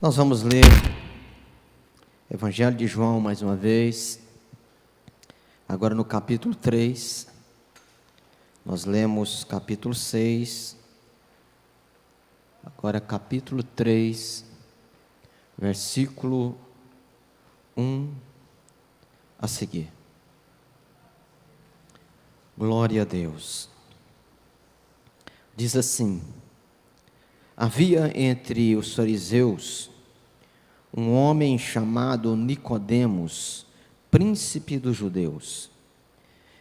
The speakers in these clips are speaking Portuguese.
Nós vamos ler Evangelho de João mais uma vez, agora no capítulo 3, nós lemos capítulo 6, agora capítulo 3, versículo 1 a seguir. Glória a Deus. Diz assim: havia entre os fariseus um homem chamado Nicodemos, príncipe dos judeus.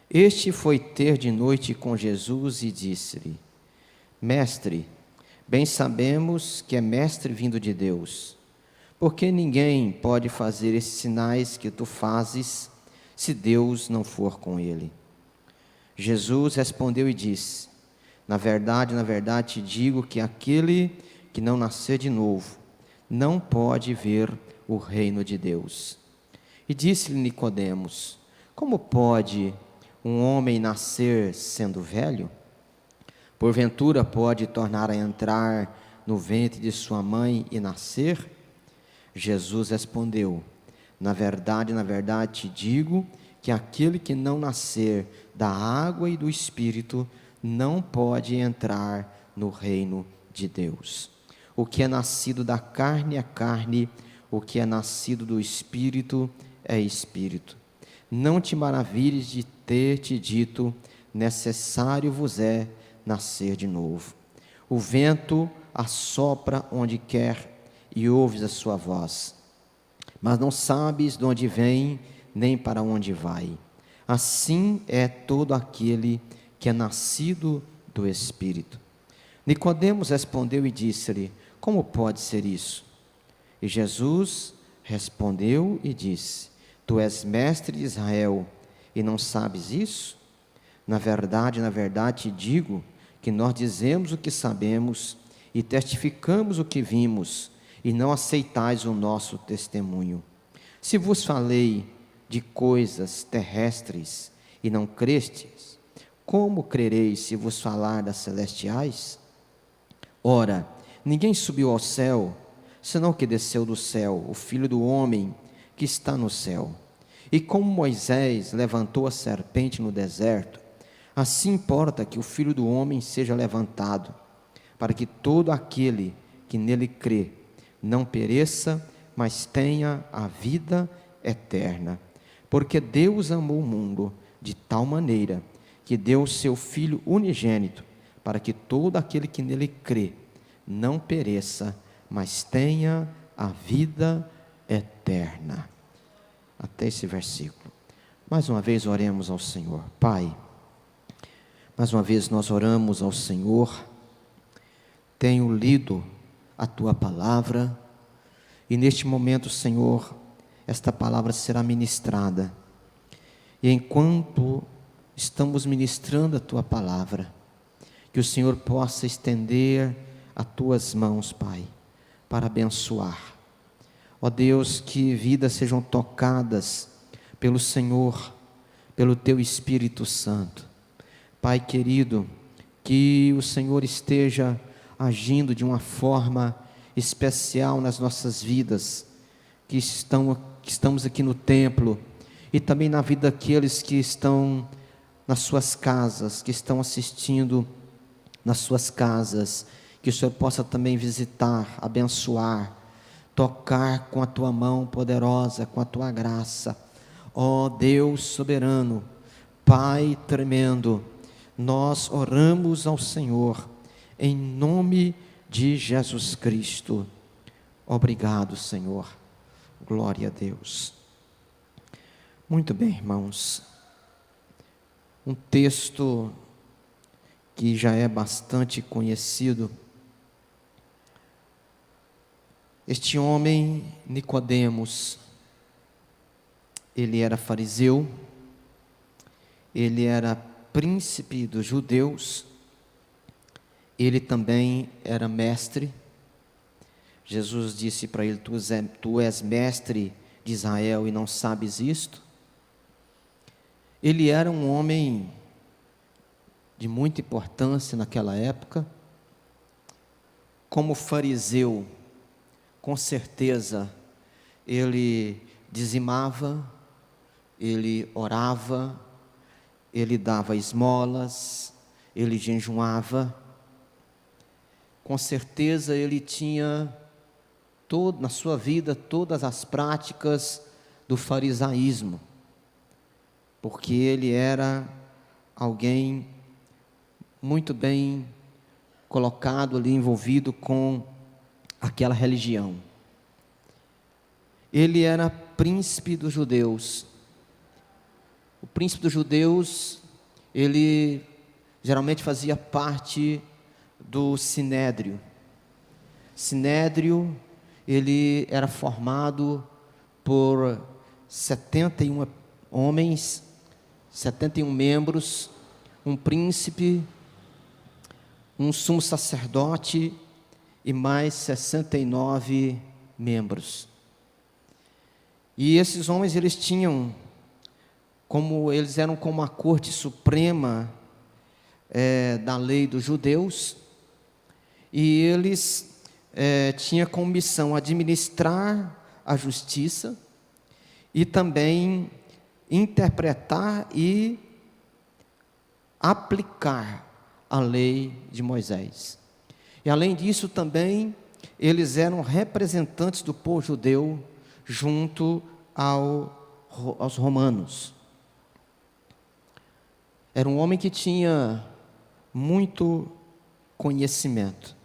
Este foi ter de noite com Jesus e disse-lhe: Mestre, bem sabemos que é mestre vindo de Deus, porque ninguém pode fazer esses sinais que tu fazes, se Deus não for com ele. Jesus respondeu e disse: na verdade, te digo que aquele que não nascer de novo não pode ver o reino de Deus. E disse-lhe Nicodemos: como pode um homem nascer sendo velho? Porventura pode tornar a entrar no ventre de sua mãe e nascer? Jesus respondeu: na verdade, te digo que aquele que não nascer da água e do Espírito não pode entrar no reino de Deus. O que é nascido da carne é carne, o que é nascido do Espírito é Espírito. Não te maravilhes de ter te dito: necessário vos é nascer de novo. O vento assopra onde quer e ouves a sua voz, mas não sabes de onde vem nem para onde vai. Assim é todo aquele que é nascido do Espírito. Nicodemos respondeu e disse-lhe: como pode ser isso? E Jesus respondeu e disse: tu és mestre de Israel e não sabes isso? Na verdade, te digo que nós dizemos o que sabemos e testificamos o que vimos, e não aceitais o nosso testemunho. Se vos falei de coisas terrestres e não crestes, como crereis se vos falar das celestiais? Ora, ninguém subiu ao céu, senão que desceu do céu, o Filho do homem que está no céu. E como Moisés levantou a serpente no deserto, assim importa que o Filho do homem seja levantado, para que todo aquele que nele crê não pereça, mas tenha a vida eterna. Porque Deus amou o mundo de tal maneira que deu o seu Filho unigênito, para que todo aquele que nele crê não pereça, mas tenha a vida eterna. Até esse versículo. Mais uma vez oremos ao Senhor. Pai, mais uma vez nós oramos ao Senhor. Tenho lido a Tua palavra, e neste momento, Senhor, esta palavra será ministrada. E enquanto estamos ministrando a Tua palavra, que o Senhor possa estender as Tuas mãos, Pai, para abençoar. Ó Deus, que vidas sejam tocadas pelo Senhor, pelo Teu Espírito Santo. Pai querido, que o Senhor esteja agindo de uma forma especial nas nossas vidas, que estamos aqui no templo, e também na vida daqueles que estão nas suas casas, que estão assistindo nas suas casas, que o Senhor possa também visitar, abençoar, tocar com a Tua mão poderosa, com a Tua graça. Ó Deus soberano, Pai tremendo, nós oramos ao Senhor, em nome de Jesus Cristo. Obrigado, Senhor. Glória a Deus. Muito bem, irmãos. Um texto que já é bastante conhecido. Este homem, Nicodemos, ele era fariseu, ele era príncipe dos judeus, ele também era mestre. Jesus disse para ele: tu és mestre de Israel e não sabes isto? Ele era um homem de muita importância naquela época. Como fariseu, com certeza, ele dizimava, ele orava, ele dava esmolas, ele jejuava. Com certeza ele tinha na sua vida todas as práticas do farisaísmo, porque ele era alguém muito bem colocado ali, envolvido com aquela religião. Ele era príncipe dos judeus. O príncipe dos judeus, ele geralmente fazia parte do Sinédrio. Sinédrio, ele era formado por 71 homens, 71 membros, um príncipe, um sumo sacerdote e mais 69 membros. E esses homens, eles eram como a corte suprema da lei dos judeus, e eles tinham como missão administrar a justiça e também interpretar e aplicar a lei de Moisés. E além disso também, eles eram representantes do povo judeu junto aos romanos. Era um homem que tinha muito conhecimento.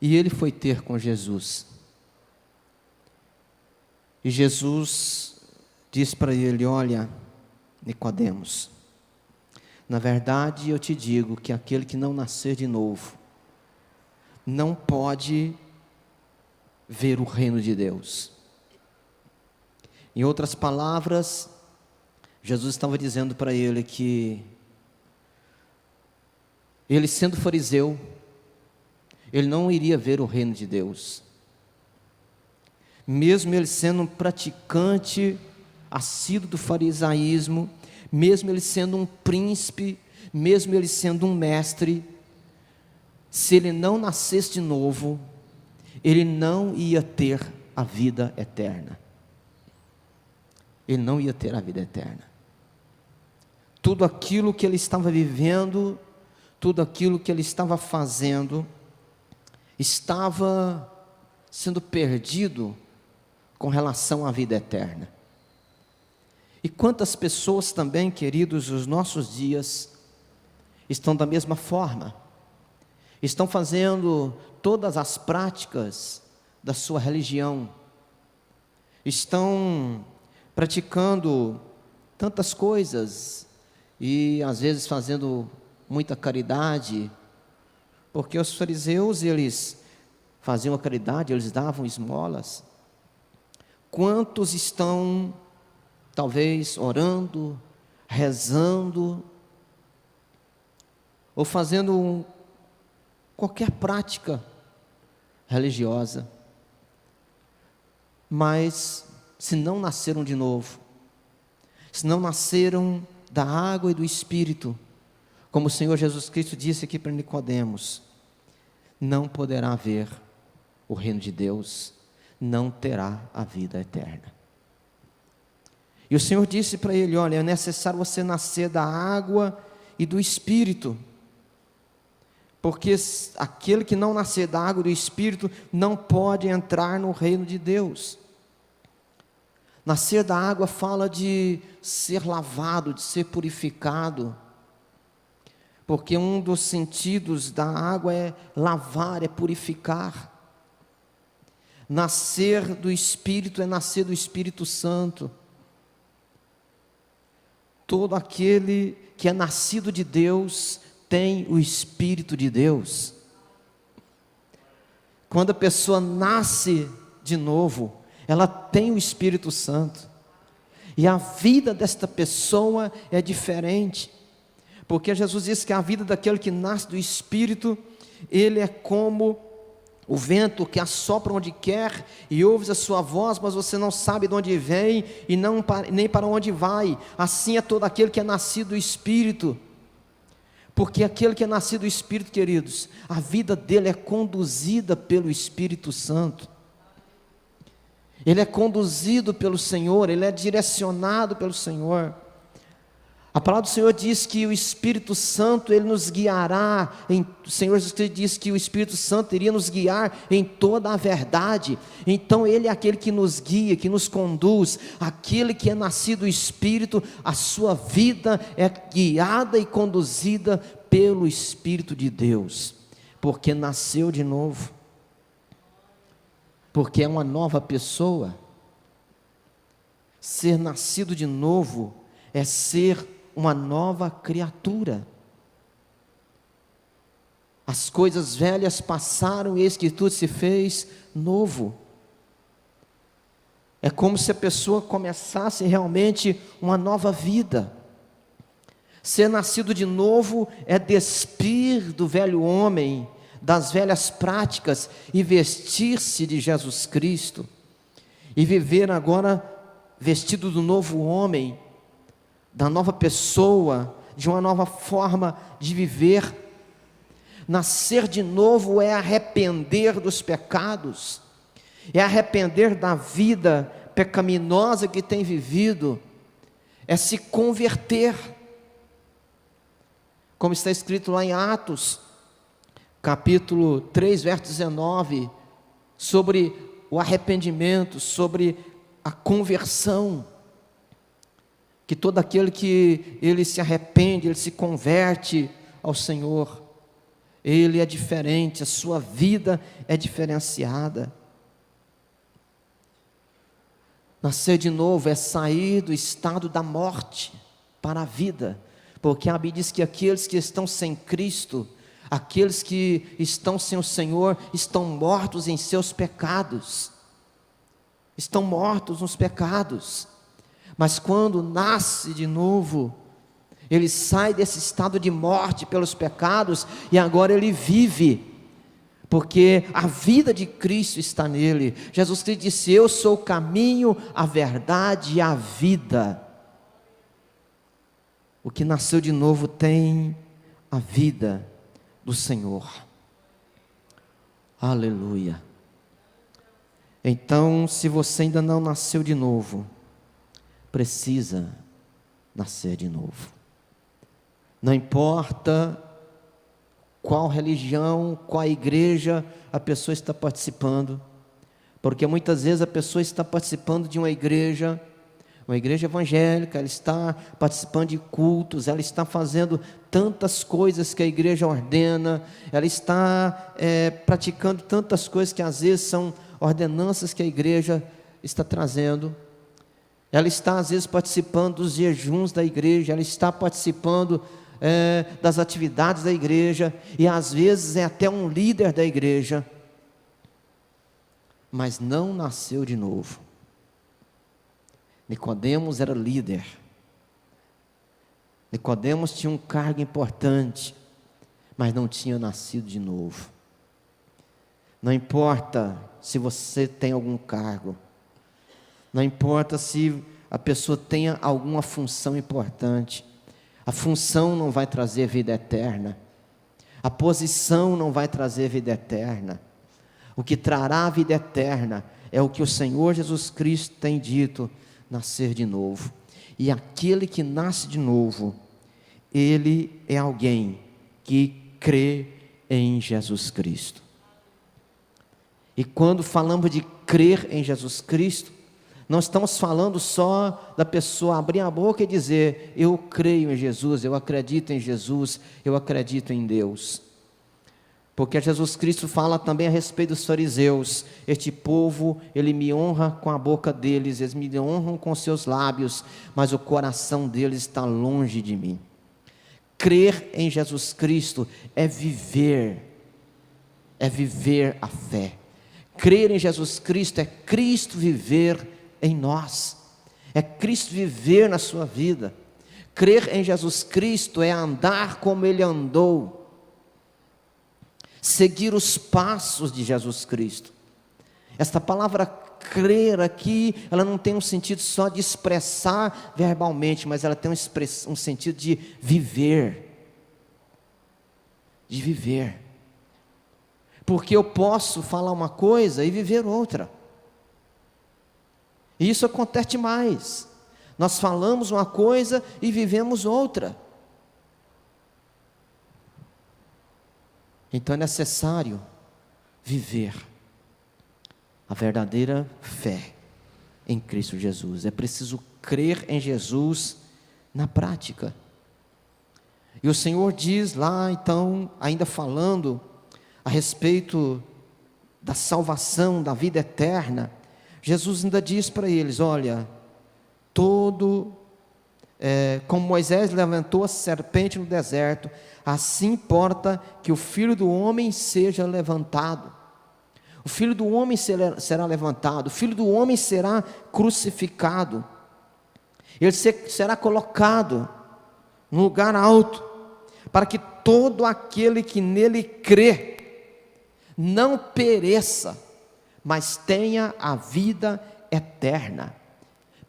E ele foi ter com Jesus. E Jesus disse para ele: olha, Nicodemos, na verdade eu te digo que aquele que não nascer de novo, não pode ver o reino de Deus. Em outras palavras, Jesus estava dizendo para ele que ele, sendo fariseu, ele não iria ver o reino de Deus. Mesmo ele sendo um praticante assíduo do farisaísmo, mesmo ele sendo um príncipe, mesmo ele sendo um mestre, se ele não nascesse de novo, ele não ia ter a vida eterna. Ele não ia ter a vida eterna. Tudo aquilo que ele estava vivendo, tudo aquilo que ele estava fazendo, estava sendo perdido com relação à vida eterna. E quantas pessoas também, queridos, nos nossos dias, estão da mesma forma, estão fazendo todas as práticas da sua religião, estão praticando tantas coisas, e às vezes fazendo muita caridade, porque os fariseus, eles faziam a caridade, eles davam esmolas. Quantos estão, talvez, orando, rezando, ou fazendo qualquer prática religiosa, mas se não nasceram de novo, se não nasceram da água e do Espírito, como o Senhor Jesus Cristo disse aqui para Nicodemos, não poderá ver o reino de Deus, não terá a vida eterna. E o Senhor disse para ele: olha, é necessário você nascer da água e do Espírito, porque aquele que não nascer da água e do Espírito não pode entrar no reino de Deus. Nascer da água fala de ser lavado, de ser purificado, porque um dos sentidos da água é lavar, é purificar. Nascer do Espírito é nascer do Espírito Santo. Todo aquele que é nascido de Deus tem o Espírito de Deus. Quando a pessoa nasce de novo, ela tem o Espírito Santo, e a vida desta pessoa é diferente, porque Jesus disse que a vida daquele que nasce do Espírito, ele é como o vento que assopra onde quer, e ouves a sua voz, mas você não sabe de onde vem, e nem para onde vai. Assim é todo aquele que é nascido do Espírito. Porque aquele que é nascido do Espírito, queridos, a vida dele é conduzida pelo Espírito Santo. Ele é conduzido pelo Senhor, ele é direcionado pelo Senhor. A palavra do Senhor diz que o Espírito Santo, ele nos guiará, o Senhor Jesus Cristo diz que o Espírito Santo iria nos guiar em toda a verdade. Então ele é aquele que nos guia, que nos conduz. Aquele que é nascido do Espírito, a sua vida é guiada e conduzida pelo Espírito de Deus, porque nasceu de novo, porque é uma nova pessoa. Ser nascido de novo é ser uma nova criatura. As coisas velhas passaram, eis que tudo se fez novo. É como se a pessoa começasse realmente uma nova vida. Ser nascido de novo é despir do velho homem, das velhas práticas, e vestir-se de Jesus Cristo, e viver agora vestido do novo homem, da nova pessoa, de uma nova forma de viver. Nascer de novo é arrepender dos pecados, é arrepender da vida pecaminosa que tem vivido, é se converter, como está escrito lá em Atos, capítulo 3, verso 19, sobre o arrependimento, sobre a conversão, que todo aquele que ele se arrepende, ele se converte ao Senhor, ele é diferente, a sua vida é diferenciada. Nascer de novo é sair do estado da morte para a vida, porque a Bíblia diz que aqueles que estão sem Cristo, aqueles que estão sem o Senhor, estão mortos em seus pecados, estão mortos nos pecados. Mas quando nasce de novo, ele sai desse estado de morte pelos pecados, e agora ele vive, porque a vida de Cristo está nele. Jesus Cristo disse: eu sou o caminho, a verdade e a vida. O que nasceu de novo tem a vida do Senhor. Aleluia. Então, se você ainda não nasceu de novo, precisa nascer de novo. Não importa qual religião, qual igreja a pessoa está participando, porque muitas vezes a pessoa está participando de uma igreja evangélica, ela está participando de cultos, ela está fazendo tantas coisas que a igreja ordena, ela está praticando tantas coisas que às vezes são ordenanças que a igreja está trazendo. Ela está às vezes participando dos jejuns da igreja, ela está participando das atividades da igreja, e às vezes é até um líder da igreja, mas não nasceu de novo. Nicodemos era líder, Nicodemos tinha um cargo importante, mas não tinha nascido de novo. Não importa se você tem algum cargo, não importa se a pessoa tenha alguma função importante, a função não vai trazer vida eterna, a posição não vai trazer vida eterna. O que trará a vida eterna é o que o Senhor Jesus Cristo tem dito: nascer de novo. E aquele que nasce de novo, ele é alguém que crê em Jesus Cristo. E quando falamos de crer em Jesus Cristo, não estamos falando só da pessoa abrir a boca e dizer: eu creio em Jesus, eu acredito em Jesus, eu acredito em Deus. Porque Jesus Cristo fala também a respeito dos fariseus: este povo, ele me honra com a boca deles, eles me honram com seus lábios, mas o coração deles está longe de mim. Crer em Jesus Cristo é viver a fé. Crer em Jesus Cristo é Cristo viver em nós, é Cristo viver na sua vida. Crer em Jesus Cristo é andar como Ele andou, seguir os passos de Jesus Cristo. Esta palavra crer aqui, ela não tem um sentido só de expressar verbalmente, mas ela tem um sentido de viver. de viver. Porque eu posso falar uma coisa e viver outra. E isso acontece mais. Nós falamos uma coisa e vivemos outra. Então é necessário viver a verdadeira fé em Cristo Jesus. É preciso crer em Jesus na prática. E o Senhor diz lá, então, ainda falando a respeito da salvação, da vida eterna, Jesus ainda diz para eles: olha, como Moisés levantou a serpente no deserto, assim importa que o Filho do Homem seja levantado. O Filho do Homem será levantado, o Filho do Homem será crucificado, ele será colocado num lugar alto, para que todo aquele que nele crê não pereça, mas tenha a vida eterna.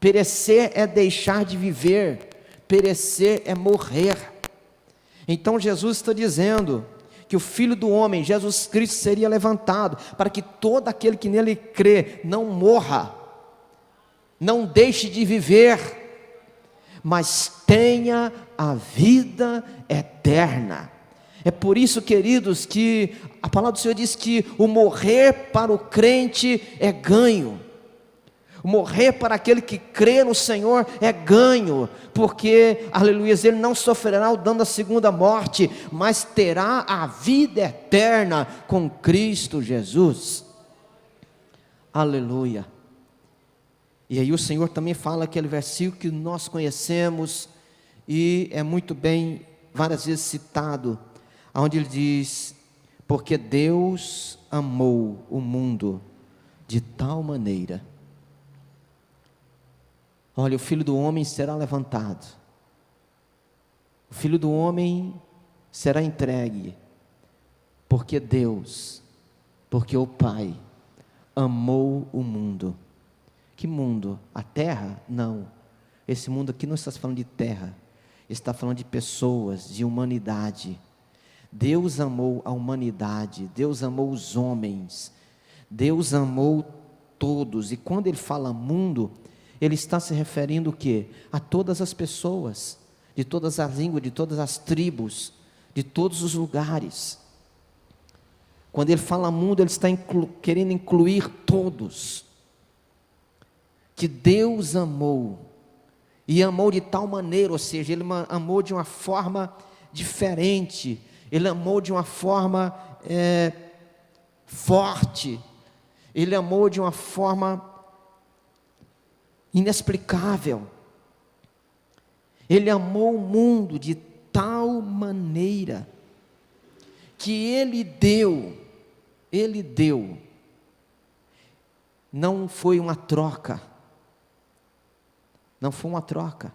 Perecer é deixar de viver, perecer é morrer. Então Jesus está dizendo que o Filho do Homem, Jesus Cristo, seria levantado, para que todo aquele que nele crê não morra, não deixe de viver, mas tenha a vida eterna. É por isso, queridos, que a palavra do Senhor diz que o morrer para o crente é ganho. O morrer para aquele que crê no Senhor é ganho, porque, aleluia, ele não sofrerá o dano da segunda morte, mas terá a vida eterna com Cristo Jesus. Aleluia. E aí o Senhor também fala aquele versículo que nós conhecemos e é muito bem, várias vezes citado, onde ele diz: porque Deus amou o mundo de tal maneira. Olha, o Filho do Homem será levantado, o Filho do Homem será entregue, porque Deus, porque o Pai amou o mundo. Que mundo? A terra? Não, esse mundo aqui não está falando de terra, está falando de pessoas, de humanidade. Deus amou a humanidade, Deus amou os homens, Deus amou todos. E quando ele fala mundo, ele está se referindo o quê? A todas as pessoas, de todas as línguas, de todas as tribos, de todos os lugares. Quando ele fala mundo, ele está querendo incluir todos. Que Deus amou, e amou de tal maneira, ou seja, ele amou de uma forma diferente, ele amou de uma forma forte, ele amou de uma forma inexplicável. Ele amou o mundo de tal maneira que ele deu, não foi uma troca, não foi uma troca.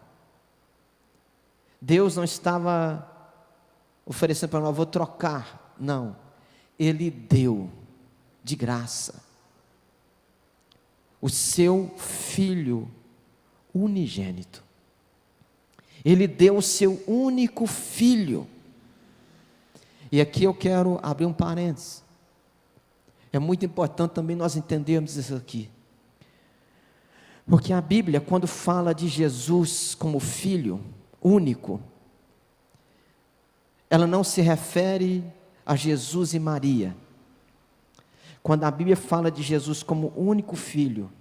Deus não estava oferecendo para nós: vou trocar. Não, ele deu de graça o seu Filho unigênito. Ele deu o seu único Filho. E aqui eu quero abrir um parênteses. É muito importante também nós entendermos isso aqui, porque a Bíblia, quando fala de Jesus como Filho único, ela não se refere a Jesus e Maria. Quando a Bíblia fala de Jesus como único Filho,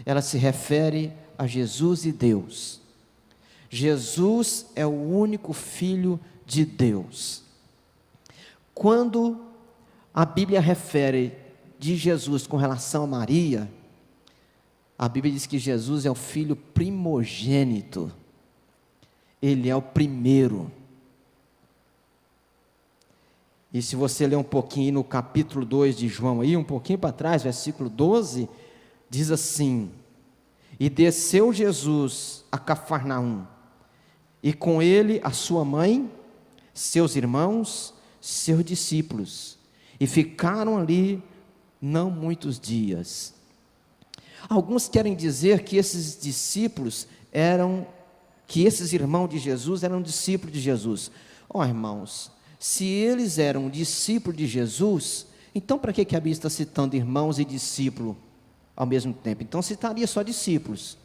ela se refere a Jesus e Deus. Jesus é o único Filho de Deus. Quando a Bíblia refere de Jesus com relação a Maria, a Bíblia diz que Jesus é o Filho primogênito. Ele é o primeiro. E se você ler um pouquinho no capítulo 2 de João, aí, um pouquinho para trás, versículo 12, diz assim: e desceu Jesus a Cafarnaum, e com ele a sua mãe, seus irmãos, seus discípulos, e ficaram ali não muitos dias. Alguns querem dizer que esses discípulos que esses irmãos de Jesus eram discípulos de Jesus. Irmãos, Se eles eram discípulos de Jesus, então para que a Bíblia está citando irmãos e discípulo ao mesmo tempo? Então citaria só discípulos.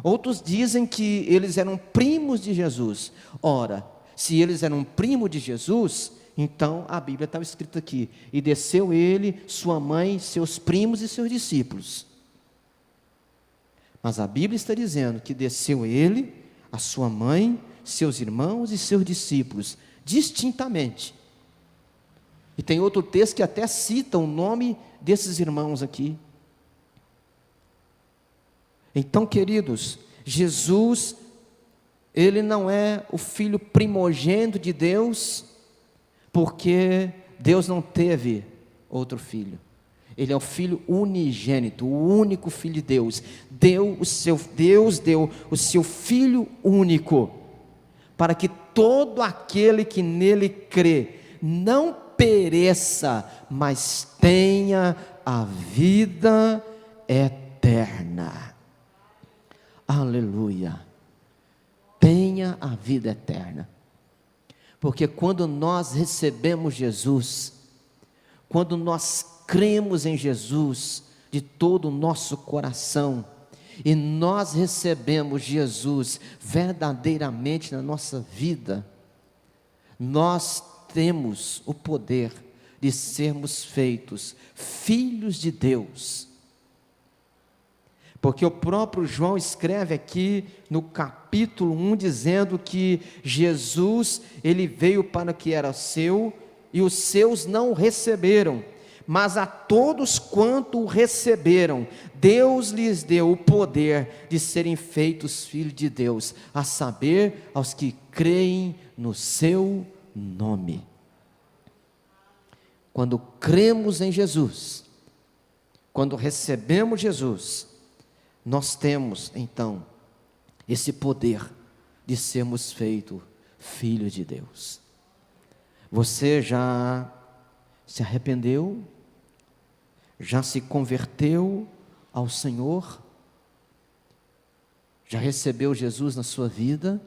Outros dizem que eles eram primos de Jesus. Ora, se eles eram primos de Jesus, então a Bíblia estava escrita aqui: e desceu ele, sua mãe, seus primos e seus discípulos. Mas a Bíblia está dizendo que desceu ele, a sua mãe, seus irmãos e seus discípulos, distintamente. E tem outro texto que até cita o nome desses irmãos aqui. Então, queridos, Jesus, ele não é o filho primogênito de Deus, porque Deus não teve outro filho. Ele é o filho unigênito, o único filho de Deus. Deus deu o seu filho único, para que todo aquele que nele crê não pereça, mas tenha a vida eterna. Aleluia. Tenha a vida eterna. Porque quando nós recebemos Jesus, quando nós cremos em Jesus de todo o nosso coração, e nós recebemos Jesus verdadeiramente na nossa vida, nós temos o poder de sermos feitos filhos de Deus. Porque o próprio João escreve aqui no capítulo 1, dizendo que Jesus, ele veio para o que era seu, e os seus não o receberam. Mas a todos quanto o receberam, Deus lhes deu o poder de serem feitos filhos de Deus, a saber, aos que creem no seu nome. Quando cremos em Jesus, quando recebemos Jesus, nós temos então esse poder de sermos feitos filhos de Deus. Você já se arrependeu? Já se converteu ao Senhor? Já recebeu Jesus na sua vida?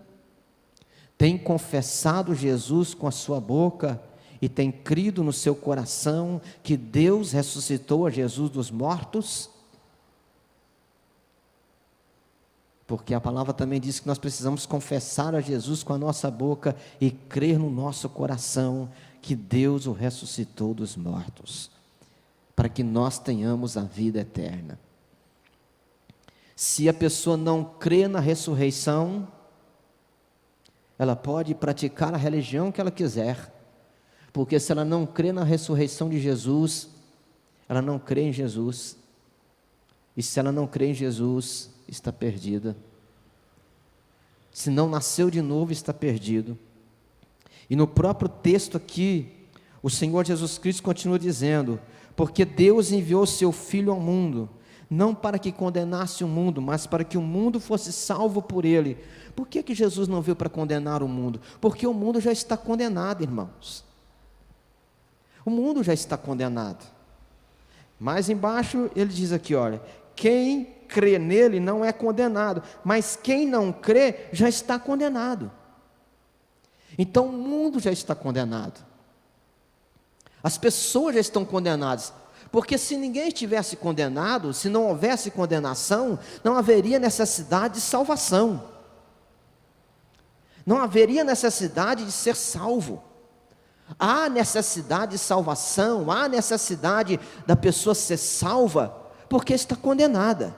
Tem confessado Jesus com a sua boca e tem crido no seu coração que Deus ressuscitou a Jesus dos mortos? Porque a palavra também diz que nós precisamos confessar a Jesus com a nossa boca e crer no nosso coração que Deus o ressuscitou dos mortos, para que nós tenhamos a vida eterna. Se a pessoa não crê na ressurreição, ela pode praticar a religião que ela quiser, porque se ela não crê na ressurreição de Jesus, ela não crê em Jesus, e se ela não crê em Jesus, está perdida. Se não nasceu de novo, está perdido. E no próprio texto aqui, o Senhor Jesus Cristo continua dizendo: porque Deus enviou seu Filho ao mundo, não para que condenasse o mundo, mas para que o mundo fosse salvo por ele. Por que Jesus não veio para condenar o mundo? Porque o mundo já está condenado, irmãos. O mundo já está condenado. Mais embaixo ele diz aqui, olha: quem crê nele não é condenado, mas quem não crê já está condenado. Então o mundo já está condenado. As pessoas já estão condenadas, porque se ninguém estivesse condenado, se não houvesse condenação, não haveria necessidade de salvação, não haveria necessidade de ser salvo. Há necessidade de salvação, há necessidade da pessoa ser salva, porque está condenada.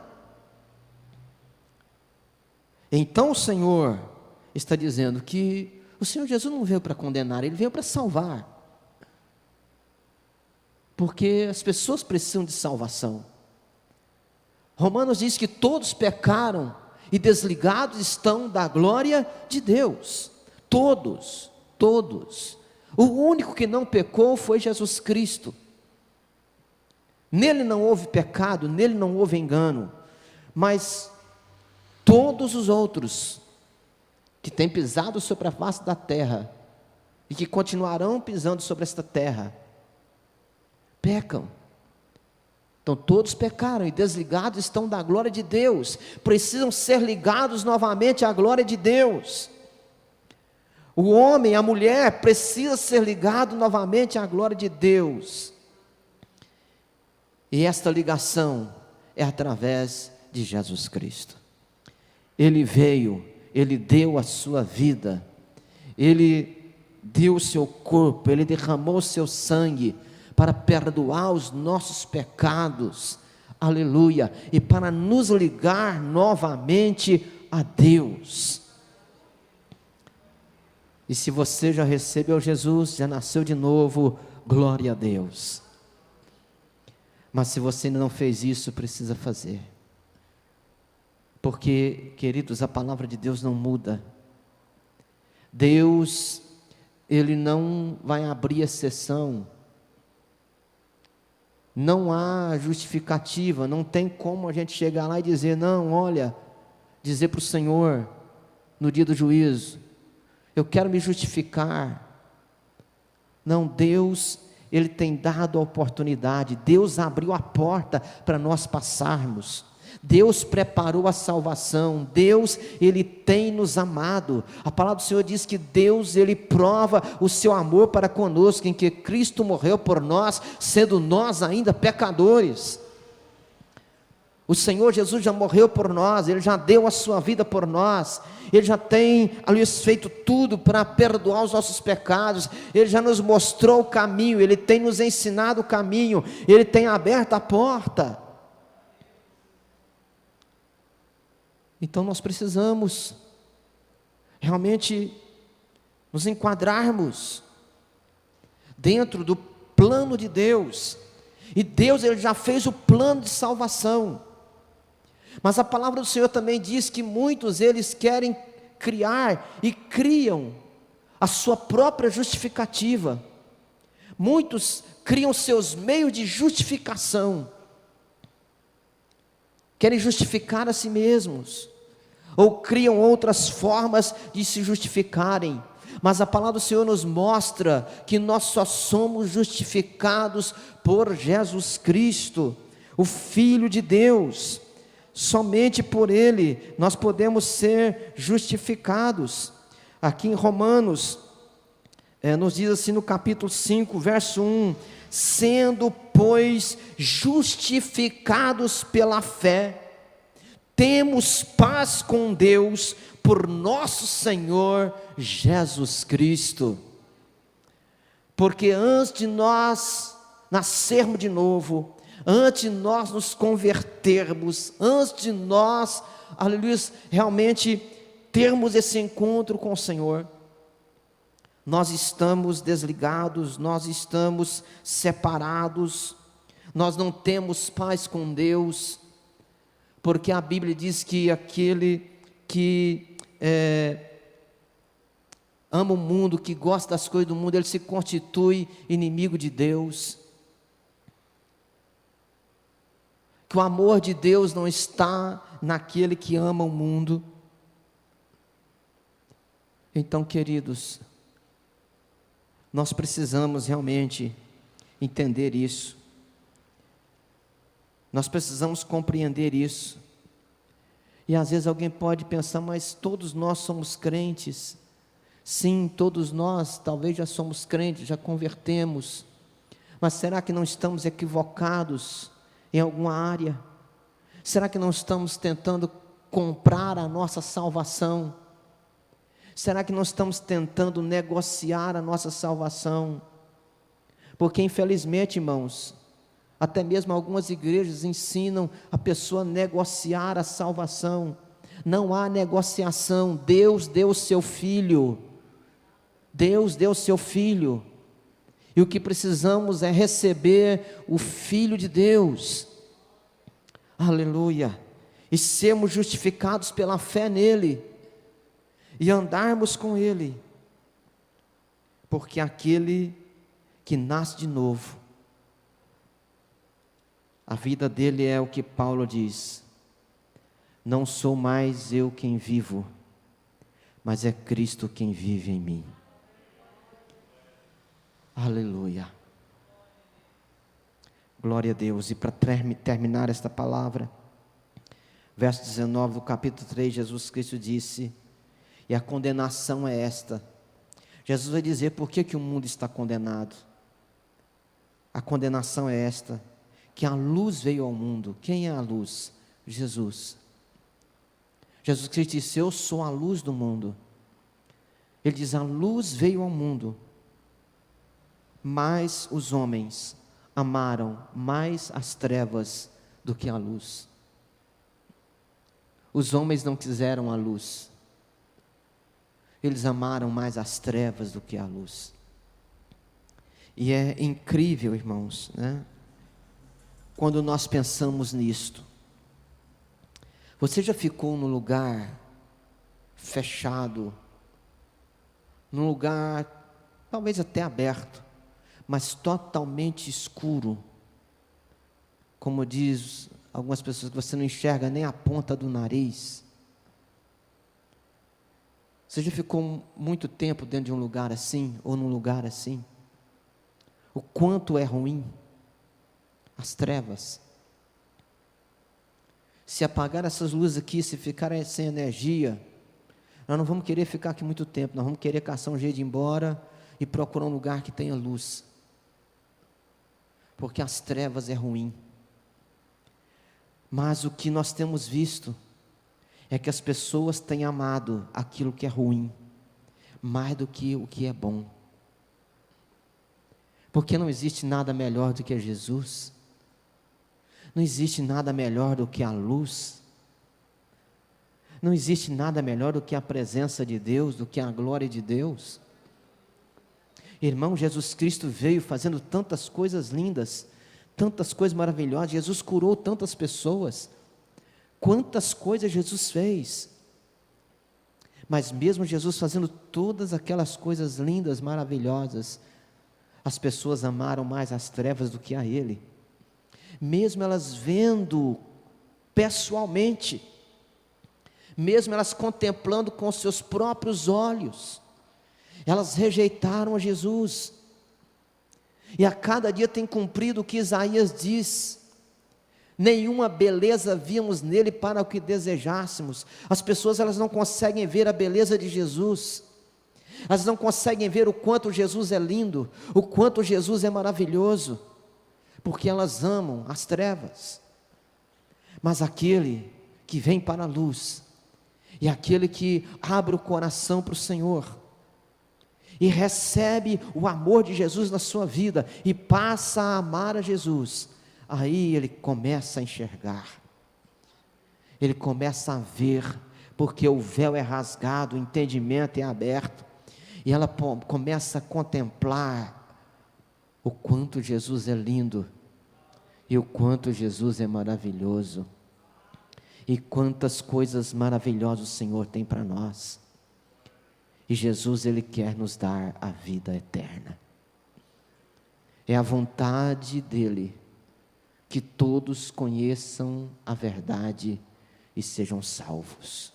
Então o Senhor está dizendo que o Senhor Jesus não veio para condenar, Ele veio para salvar. Porque as pessoas precisam de salvação. Romanos diz que todos pecaram e desligados estão da glória de Deus. Todos, todos. O único que não pecou foi Jesus Cristo. Nele não houve pecado, nele não houve engano. Mas todos os outros que têm pisado sobre a face da terra e que continuarão pisando sobre esta terra, pecam. Então todos pecaram e desligados estão da glória de Deus, precisam ser ligados novamente à glória de Deus. O homem, a mulher, precisa ser ligado novamente à glória de Deus. E esta ligação é através de Jesus Cristo. Ele veio, Ele deu a sua vida, Ele deu o seu corpo, Ele derramou o seu sangue para perdoar os nossos pecados, aleluia, e para nos ligar novamente a Deus. E se você já recebeu Jesus, já nasceu de novo, glória a Deus. Mas se você ainda não fez isso, precisa fazer. Porque, queridos, a palavra de Deus não muda. Deus, Ele não vai abrir exceção. Não há justificativa, não tem como a gente chegar lá e dizer, não, olha, dizer para o Senhor, no dia do juízo, eu quero me justificar. Não, Deus, Ele tem dado a oportunidade, Deus abriu a porta para nós passarmos, Deus preparou a salvação, Deus, Ele tem nos amado. A palavra do Senhor diz que Deus, Ele prova o seu amor para conosco, em que Cristo morreu por nós, sendo nós ainda pecadores. O Senhor Jesus já morreu por nós, Ele já deu a sua vida por nós, Ele já tem, ali, feito tudo para perdoar os nossos pecados, Ele já nos mostrou o caminho, Ele tem nos ensinado o caminho, Ele tem aberto a porta. Então nós precisamos realmente nos enquadrarmos dentro do plano de Deus, e Deus, Ele já fez o plano de salvação. Mas a palavra do Senhor também diz que muitos eles querem criar e criam a sua própria justificativa. Muitos criam seus meios de justificação. Querem justificar a si mesmos, ou criam outras formas de se justificarem. Mas a palavra do Senhor nos mostra que nós só somos justificados por Jesus Cristo, o Filho de Deus. Somente por Ele nós podemos ser justificados. Aqui em Romanos, nos diz assim no capítulo 5, verso 1: sendo, pois, justificados pela fé, temos paz com Deus, por nosso Senhor Jesus Cristo. Porque antes de nós nascermos de novo, antes de nós nos convertermos, antes de nós, aleluia, realmente termos esse encontro com o Senhor, nós estamos desligados, nós estamos separados, nós não temos paz com Deus, porque a Bíblia diz que aquele que ama o mundo, que gosta das coisas do mundo, ele se constitui inimigo de Deus. Que o amor de Deus não está naquele que ama o mundo. Então, queridos, nós precisamos realmente entender isso. Nós precisamos compreender isso. E às vezes alguém pode pensar, mas todos nós somos crentes. Sim, todos nós talvez já somos crentes, já convertemos. Mas será que não estamos equivocados em alguma área? Será que não estamos tentando comprar a nossa salvação? Será que não estamos tentando negociar a nossa salvação? Porque infelizmente, irmãos, até mesmo algumas igrejas ensinam a pessoa a negociar a salvação. Não há negociação. Deus deu o seu Filho. Deus deu o seu Filho. E o que precisamos é receber o Filho de Deus. Aleluia. E sermos justificados pela fé nele. E andarmos com ele. Porque aquele que nasce de novo, a vida dele é o que Paulo diz: não sou mais eu quem vivo, mas é Cristo quem vive em mim. Aleluia. Glória a Deus. E para terminar esta palavra, verso 19 do capítulo 3, Jesus Cristo disse: e a condenação é esta: Jesus vai dizer por que o mundo está condenado. A condenação é esta, que a luz veio ao mundo. Quem é a luz? Jesus. Jesus Cristo disse: eu sou a luz do mundo. Ele diz: a luz veio ao mundo, mas os homens amaram mais as trevas do que a luz. Os homens não quiseram a luz, eles amaram mais as trevas do que a luz. E é incrível, irmãos, né? Quando nós pensamos nisto. Você já ficou num lugar fechado, num lugar talvez até aberto, mas totalmente escuro, como diz algumas pessoas, que você não enxerga nem a ponta do nariz? Você já ficou muito tempo dentro de um lugar assim, ou num lugar assim? O quanto é ruim as trevas. Se apagar essas luzes aqui, se ficar sem energia, nós não vamos querer ficar aqui muito tempo, nós vamos querer caçar um jeito de ir embora e procurar um lugar que tenha luz, porque as trevas é ruim. Mas o que nós temos visto é que as pessoas têm amado aquilo que é ruim mais do que o que é bom, porque não existe nada melhor do que Jesus, não existe nada melhor do que a luz, não existe nada melhor do que a presença de Deus, do que a glória de Deus. Irmão, Jesus Cristo veio fazendo tantas coisas lindas, tantas coisas maravilhosas. Jesus curou tantas pessoas. Quantas coisas Jesus fez. Mas mesmo Jesus fazendo todas aquelas coisas lindas, maravilhosas, as pessoas amaram mais as trevas do que a Ele. Mesmo elas vendo pessoalmente, mesmo elas contemplando com seus próprios olhos, elas rejeitaram a Jesus. E a cada dia tem cumprido o que Isaías diz: nenhuma beleza víamos nele para o que desejássemos. As pessoas, elas não conseguem ver a beleza de Jesus, elas não conseguem ver o quanto Jesus é lindo, o quanto Jesus é maravilhoso, porque elas amam as trevas. Mas aquele que vem para a luz, e aquele que abre o coração para o Senhor, e recebe o amor de Jesus na sua vida, e passa a amar a Jesus, aí ele começa a enxergar, ele começa a ver, porque o véu é rasgado, o entendimento é aberto, e ela começa a contemplar o quanto Jesus é lindo, e o quanto Jesus é maravilhoso, e quantas coisas maravilhosas o Senhor tem para nós. E Jesus, Ele quer nos dar a vida eterna. É a vontade dEle que todos conheçam a verdade e sejam salvos.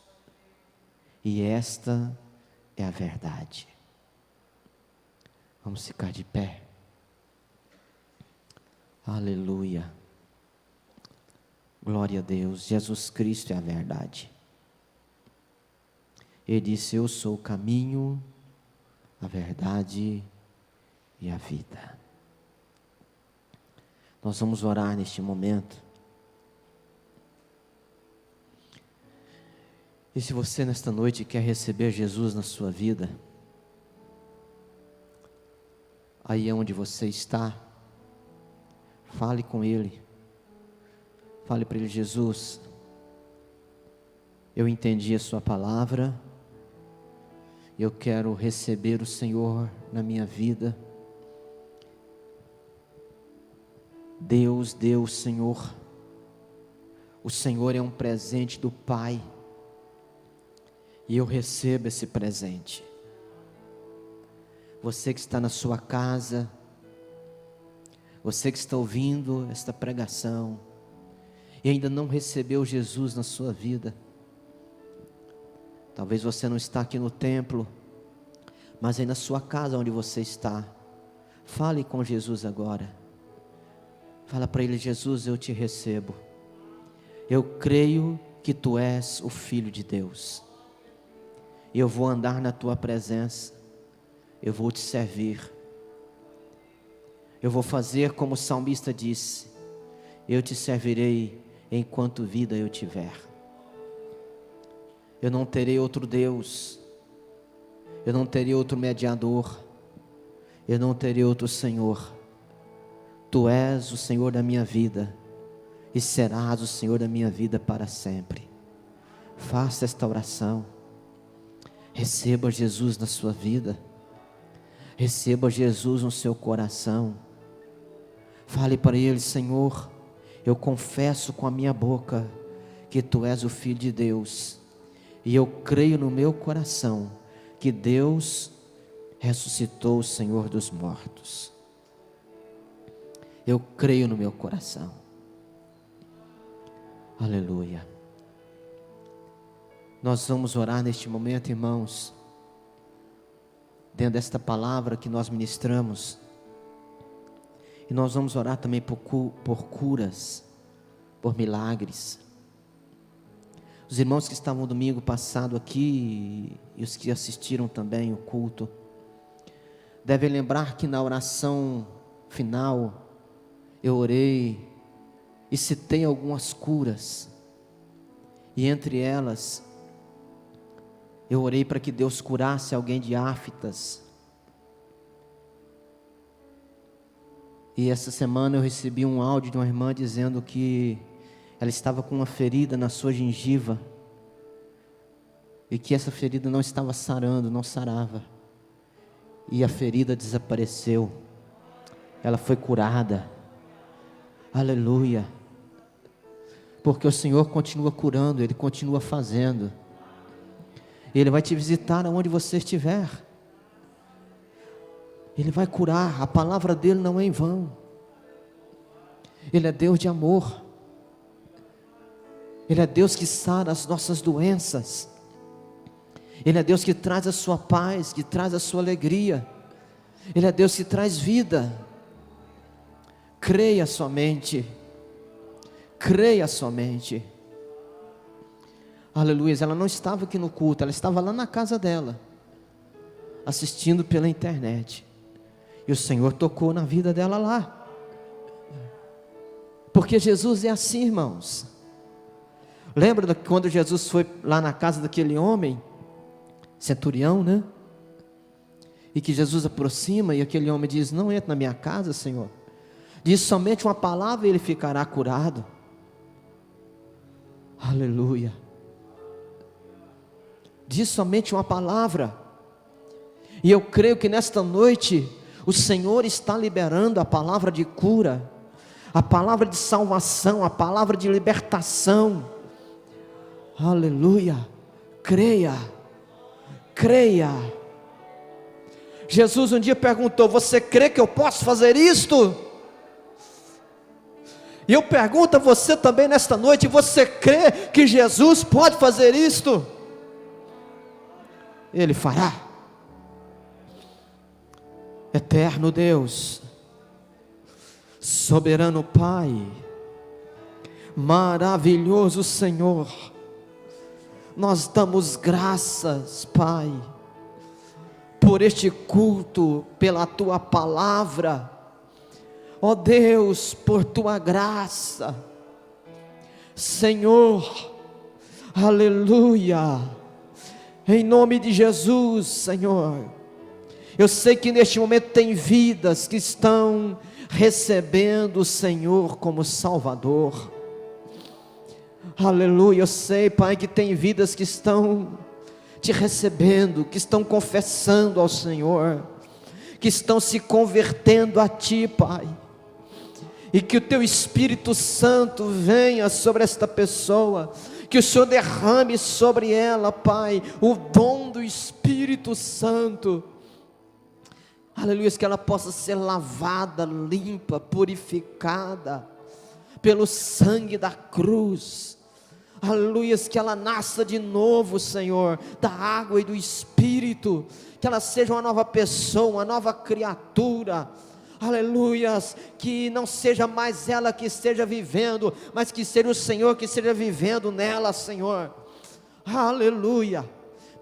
E esta é a verdade. Vamos ficar de pé. Aleluia. Glória a Deus. Jesus Cristo é a verdade. Ele disse: eu sou o caminho, a verdade e a vida. Nós vamos orar neste momento. E se você nesta noite quer receber Jesus na sua vida, aí é onde você está, fale com Ele. Fale para Ele: Jesus, eu entendi a sua palavra, eu quero receber o Senhor na minha vida. Deus, Senhor, o Senhor é um presente do Pai, e eu recebo esse presente. Você que está na sua casa, você que está ouvindo esta pregação, e ainda não recebeu Jesus na sua vida, talvez você não está aqui no templo, mas aí na sua casa onde você está, fale com Jesus agora. Fala para Ele: Jesus, eu te recebo, eu creio que Tu és o Filho de Deus, eu vou andar na Tua presença, eu vou te servir. Eu vou fazer como o salmista disse: eu te servirei enquanto vida eu tiver. Eu não terei outro Deus, eu não terei outro mediador, eu não terei outro Senhor. Tu és o Senhor da minha vida e serás o Senhor da minha vida para sempre. Faça esta oração. Receba Jesus na sua vida. Receba Jesus no seu coração. Fale para Ele: Senhor, eu confesso com a minha boca que Tu és o Filho de Deus, e eu creio no meu coração que Deus ressuscitou o Senhor dos mortos. Eu creio no meu coração. Aleluia. Nós vamos orar neste momento, irmãos, dentro desta palavra que nós ministramos. E nós vamos orar também por curas, por milagres. Os irmãos que estavam domingo passado aqui e os que assistiram também o culto, devem lembrar que na oração final eu orei e citei algumas curas. E entre elas, eu orei para que Deus curasse alguém de aftas. E essa semana eu recebi um áudio de uma irmã dizendo que ela estava com uma ferida na sua gengiva e que essa ferida não estava sarando, não sarava. E a ferida desapareceu. Ela foi curada. Aleluia. Porque o Senhor continua curando, Ele continua fazendo. Ele vai te visitar aonde você estiver. Ele vai curar. A palavra dele não é em vão. Ele é Deus de amor. Ele é Deus que sara as nossas doenças. Ele é Deus que traz a sua paz, que traz a sua alegria. Ele é Deus que traz vida. Creia somente. Creia somente. Aleluia. Ela não estava aqui no culto, ela estava lá na casa dela, assistindo pela internet. E o Senhor tocou na vida dela lá. Porque Jesus é assim, irmãos. Lembra de quando Jesus foi lá na casa daquele homem, centurião, né? E que Jesus aproxima e aquele homem diz: não entre na minha casa, Senhor. Diz somente uma palavra e ele ficará curado. Aleluia. Diz somente uma palavra. E eu creio que nesta noite o Senhor está liberando a palavra de cura, a palavra de salvação, a palavra de libertação. Aleluia. Creia. Creia. Jesus um dia perguntou: você crê que eu posso fazer isto? E eu pergunto a você também nesta noite: você crê que Jesus pode fazer isto? Ele fará. Eterno Deus, soberano Pai, maravilhoso Senhor, nós damos graças, Pai, por este culto, pela Tua palavra, ó Deus, por Tua graça, Senhor, aleluia, em nome de Jesus, Senhor. Eu sei que neste momento tem vidas que estão recebendo o Senhor como Salvador. Aleluia. Eu sei, Pai, que tem vidas que estão te recebendo, que estão confessando ao Senhor, que estão se convertendo a Ti, Pai. E que o Teu Espírito Santo venha sobre esta pessoa, que o Senhor derrame sobre ela, Pai, o dom do Espírito Santo. Aleluia, que ela possa ser lavada, limpa, purificada pelo sangue da cruz. Aleluia, que ela nasça de novo, Senhor, da água e do Espírito, que ela seja uma nova pessoa, uma nova criatura. Aleluia, que não seja mais ela que esteja vivendo, mas que seja o Senhor que esteja vivendo nela, Senhor. Aleluia.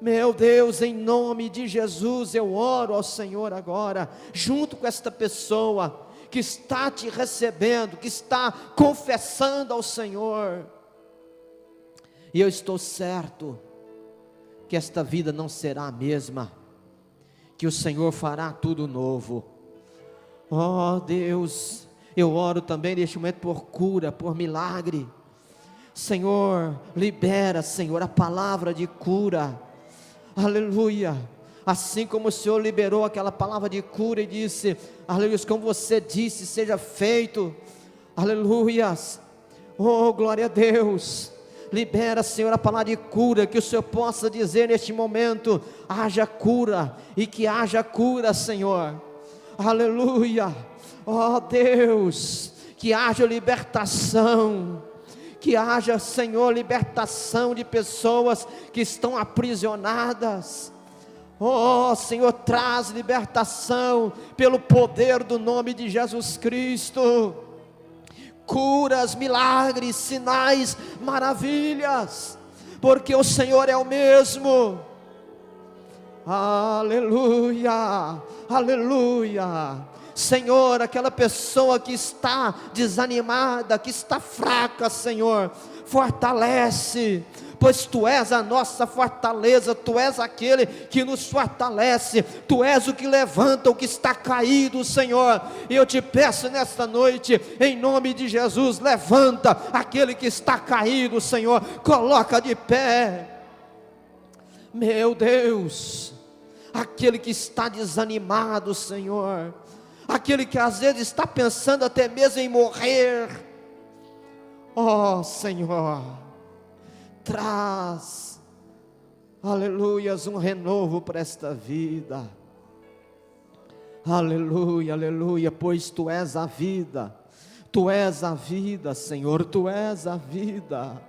Meu Deus, em nome de Jesus, eu oro ao Senhor agora, junto com esta pessoa que está te recebendo, que está confessando ao Senhor. E eu estou certo que esta vida não será a mesma, que o Senhor fará tudo novo. Oh Deus, eu oro também neste momento por cura, por milagre. Senhor, libera, Senhor, a palavra de cura. Aleluia. Assim como o Senhor liberou aquela palavra de cura e disse, aleluia, como você disse, seja feito. Aleluia. Oh, glória a Deus. Libera, Senhor, a palavra de cura, que o Senhor possa dizer neste momento, haja cura, e que haja cura, Senhor. Aleluia. Oh Deus, que haja libertação, que haja, Senhor, libertação de pessoas que estão aprisionadas. Oh Senhor, traz libertação pelo poder do nome de Jesus Cristo. Curas, milagres, sinais, maravilhas, porque o Senhor é o mesmo. Aleluia, aleluia. Senhor, aquela pessoa que está desanimada, que está fraca, Senhor, fortalece, pois Tu és a nossa fortaleza, Tu és aquele que nos fortalece, Tu és o que levanta o que está caído, Senhor. E eu te peço nesta noite, em nome de Jesus, levanta aquele que está caído, Senhor, coloca de pé. Meu Deus, aquele que está desanimado, Senhor, aquele que às vezes está pensando até mesmo em morrer, ó Senhor, traz, aleluias, um renovo para esta vida. Aleluia, aleluia, pois Tu és a vida, Tu és a vida, Senhor, Tu és a vida.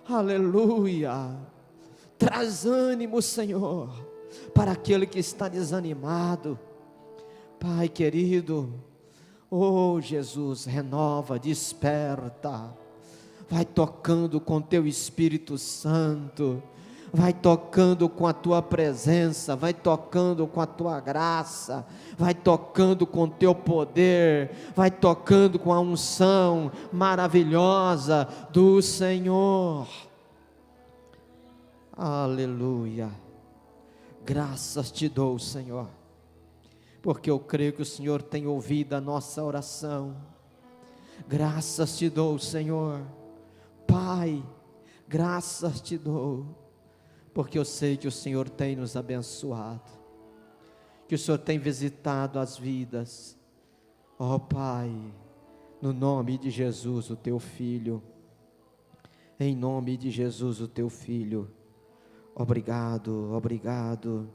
Aleluia. Traz ânimo, Senhor, para aquele que está desanimado. Pai querido, oh Jesus, renova, desperta, vai tocando com Teu Espírito Santo, vai tocando com a Tua presença, vai tocando com a Tua graça, vai tocando com Teu poder, vai tocando com a unção maravilhosa do Senhor. Aleluia. Graças Te dou, Senhor, porque eu creio que o Senhor tem ouvido a nossa oração. Graças Te dou, Senhor. Pai, graças Te dou, porque eu sei que o Senhor tem nos abençoado, que o Senhor tem visitado as vidas. Ó Pai, no nome de Jesus, o Teu Filho, em nome de Jesus, o Teu Filho, obrigado, obrigado.